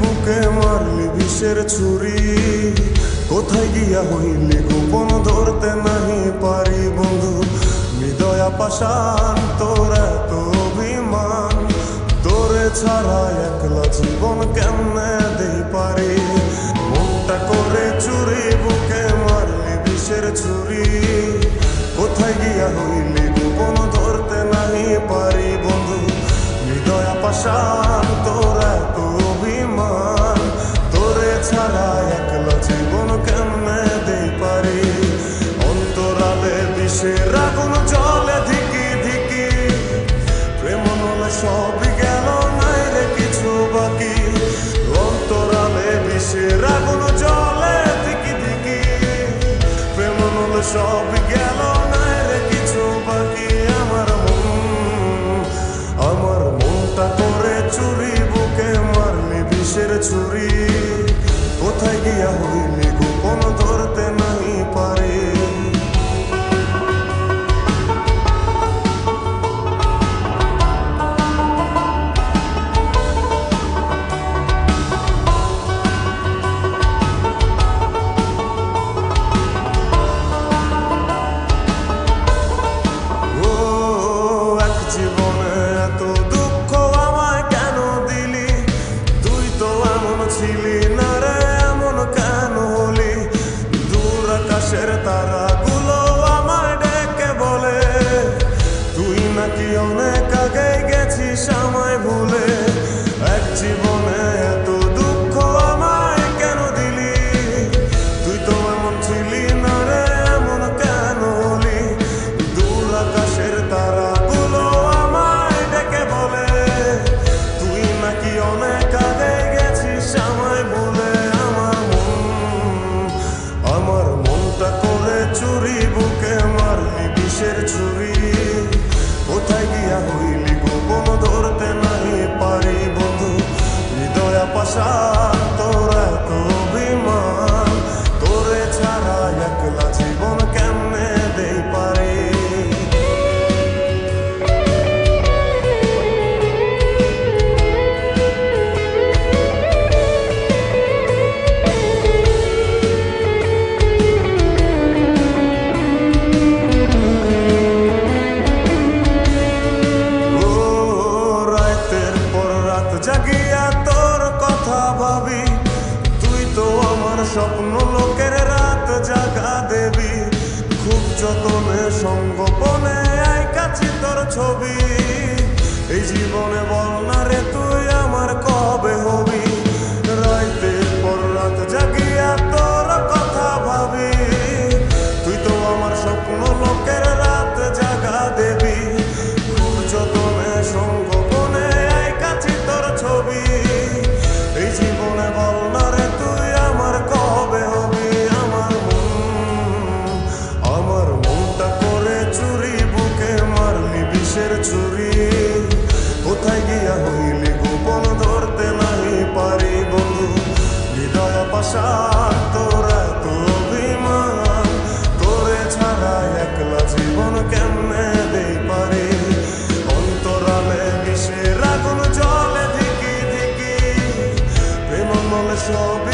বুকে মারলি বিষের ছুরি, কোথায় গিয়া হইলি গোপন ধরতে নাহি পারি বন্ধু। হৃদয়া পাষাণ তোর এত অভিমান, তোরে ছাড়া একলা জীবন কেমনে দেই পারি। মনটা করে চুরি বুকে মারলি বিষের ছুরি, কোথায় গিয়া হইলি গোপন ধরতে নাহি পারি বন্ধু। হৃদয়া পাষাণ তোর এত অভিমান, তোরে ছাড়া একলা জীবন কেমনে দেই পারি। অন্তরালে বিষের আগুন জ্বলে ধিকি ধিকি, প্রেম নলে সবই গেল নাই রে কিছু বাকি। অন্তরালে বিষের আগুন জ্বলে ধিকি ধিকি, প্রেম নলে সবই গেল নাই রে কিছু বাকি। আমার মনটা করে চুরি বুকে মারলি বিষের ছুরি, কোথায় গিয়া হইলি গোপন ধরতে নাহি পারি। তারাগুলো আমায় ডেকে বলে, তুই নাকি অনেক আগে গেছিস আমায় ভুলে। এক জীবনে এত দুঃখ আমায় কেন দিলি, তুই তো এমন ছিলি না রে এমন কেন হলি। দূর আকাশের তারাগুলো আমায় ডেকে বলে, তুই নাকি অনেক আগে গেছিস আমায় ভুলে। আমার মনটা করে চুরি বুকে মারলি বিষের ছুরি, কোথায় গিয়া হইলি গোপন ধরতে নাহি পারি বন্ধু। হৃদয়া পাষাণ তোর এত অভিমান, তোরে ছাড়া একলা জীবন কেমনে দেই পারি। জাগিয়া তোর কথা ভাবি, তুই তো আমার স্বপ্ন লোকের রাত জাগা দেবী। খুব যতনে সঙ্গোপনে আইকাছি তোর ছবি, এই জীবনে বল না রে তুই আমার কবে হবি। রাতের পর রাত জাগিয়া তোর কথা ভাবি, তুই তো আমার স্বপ্ন লোকের রাত জাগা দেবী। খুব যতনে সঙ্গোপনে আইকাছি তোর ছবি, এই জীবনে বল না রে তুই আমার কবে হবি। আমার মনটা করে চুরি বুকে মারলি বিষের ছুরি, কোথায় গিয়া হইলি গোপন ধরতে নাহি পারি বন্ধু। হৃদয়া পাষাণ তোর এত অভিমান, তোরে ছাড়া একলা জীবন কেমনে দেই পারি। অন্তরালে বিষের আগুন জ্বলে ধিকি ধিকি, প্রেম নলে সবই